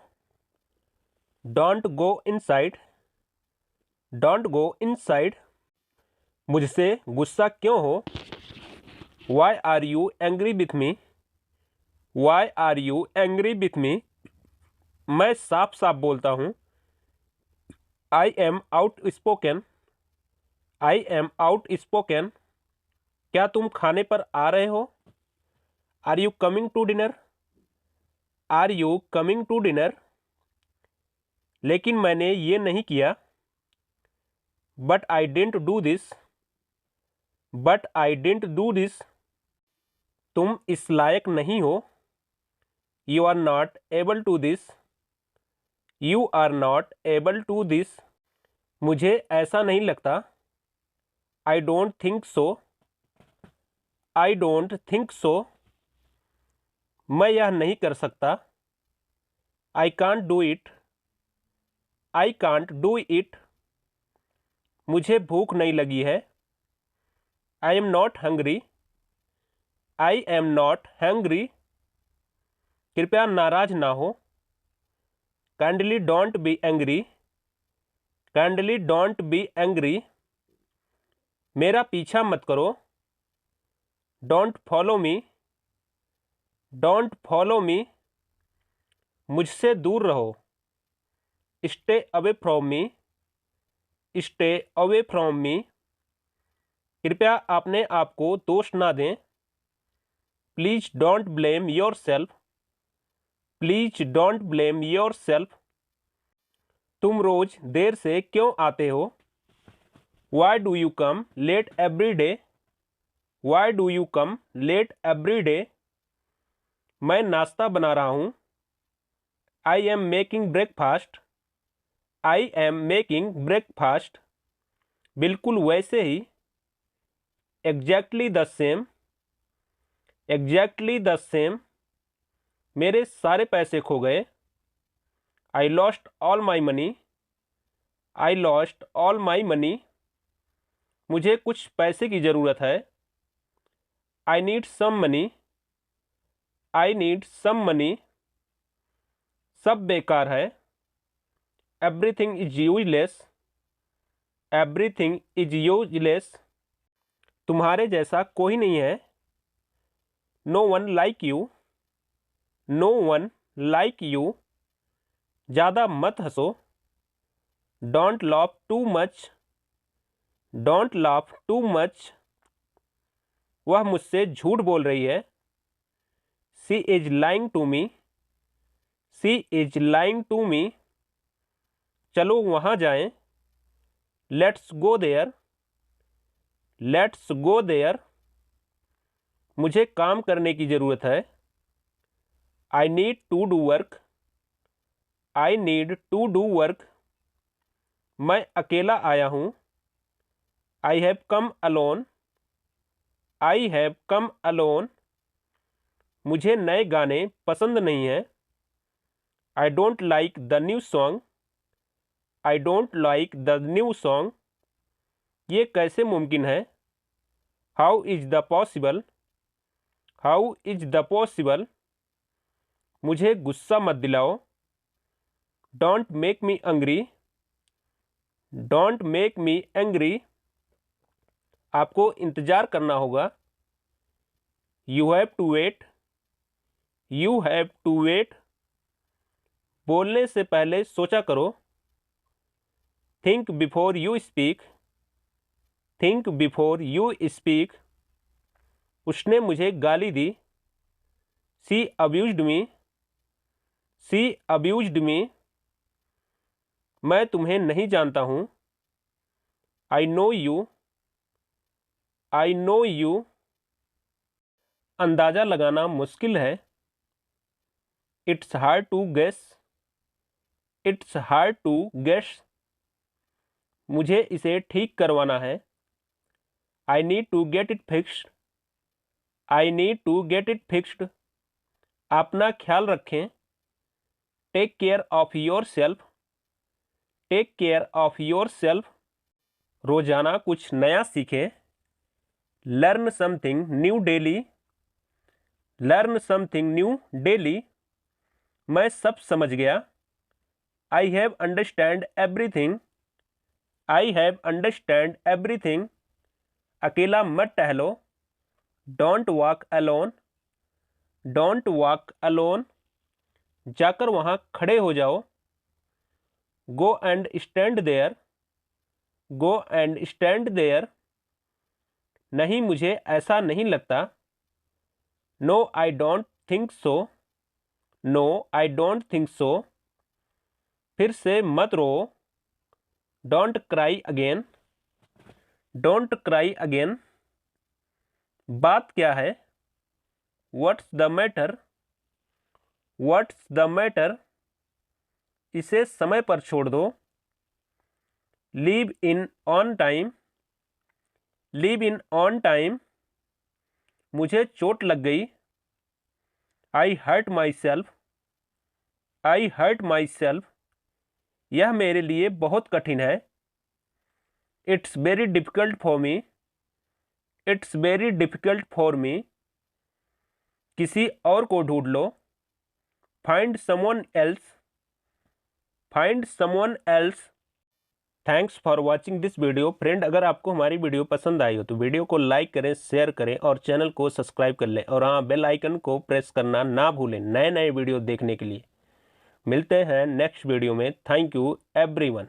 Don't go inside. Don't go inside. मुझसे गुस्सा क्यों हो? Why are you angry with me, why are you angry with me. मैं साफ साफ बोलता हूँ। I am outspoken, I am outspoken. क्या तुम खाने पर आ रहे हो? Are you coming to dinner, are you coming to dinner. लेकिन मैंने ये नहीं किया। But I didn't do this, but I didn't do this. तुम इस लायक नहीं हो। You are not able to this, you are not able to this. मुझे ऐसा नहीं लगता। I don't think so, I don't think सो। मैं यह नहीं कर सकता। I can't do it, I can't do it. मुझे भूख नहीं लगी है। I am not hungry, I am not hungry. कृपया नाराज ना हो। Kindly don't be angry, kindly don't be angry. मेरा पीछा मत करो। Don't follow me, don't follow me. मुझसे दूर रहो। Stay away from me, stay away from me. कृपया अपने आप को दोष ना दें। Please don't blame yourself, please don't blame yourself. तुम रोज देर से क्यों आते हो? Why do you come late every day, why do you come late every day. मैं नाश्ता बना रहा हूँ। I am making breakfast, I am making breakfast. बिल्कुल वैसे ही। Exactly the same, exactly the same. मेरे सारे पैसे खो गए। I lost all my money, I lost all my money. मुझे कुछ पैसे की ज़रूरत है। I need some money, I need some money. सब बेकार है। Everything is useless, everything is useless. तुम्हारे जैसा कोई नहीं है। No one like you, no one like you. ज़्यादा मत हंसो। Don't laugh too much, don't laugh too much. वह मुझसे झूठ बोल रही है। She is lying to me, she is lying to me. चलो वहाँ जाएं। Let's go there, let's go there. मुझे काम करने की ज़रूरत है। I need to do work, I need to do work. मैं अकेला आया हूँ। I have come alone, I have come alone. मुझे नए गाने पसंद नहीं हैं। I don't like the new song, I don't like the new song. ये कैसे मुमकिन है? How is the possible, how is the possible. मुझे गुस्सा मत दिलाओ। Don't make me angry, don't make me angry. आपको इंतज़ार करना होगा। You have to wait, you have to wait. बोलने से पहले सोचा करो। Think before you speak, think before you speak. उसने मुझे गाली दी। सी अब्यूज्ड मी, सी अब्यूज्ड मी। मैं तुम्हें नहीं जानता हूँ। I know you, I know you. अंदाज़ा लगाना मुश्किल है। It's hard to guess, it's hard to guess. मुझे इसे ठीक करवाना है। I need to get it fixed, I need to get it fixed. अपना ख्याल रखें। Take care of yourself, take care of yourself. रोजाना कुछ नया सीखें। Learn something new daily, learn something new daily. मैं सब समझ गया। I have understand everything, I have understand everything. अकेला मत टहलो। Don't walk alone, don't walk alone, जाकर वहाँ खड़े हो जाओ। Go and stand there, go and stand there, नहीं मुझे ऐसा नहीं लगता। No I don't think so, no I don't think so, फिर से मत रो। Don't cry again, don't cry again, बात क्या है। What's the matter, what's the matter, इसे समय पर छोड़ दो। Leave in on time, leave in on time, मुझे चोट लग गई। I hurt myself, I hurt myself, यह मेरे लिए बहुत कठिन है। It's very difficult for me, it's very difficult for me, किसी और को ढूंढ लो। Find someone else, find someone else. Thanks for watching this video. Friend, अगर आपको हमारी वीडियो पसंद आई हो तो वीडियो को लाइक करें, शेयर करें और चैनल को सब्सक्राइब कर लें। और हाँ, बेल आइकन को प्रेस करना ना भूलें नए नए वीडियो देखने के लिए। मिलते हैं नेक्स्ट वीडियो में। Thank you everyone.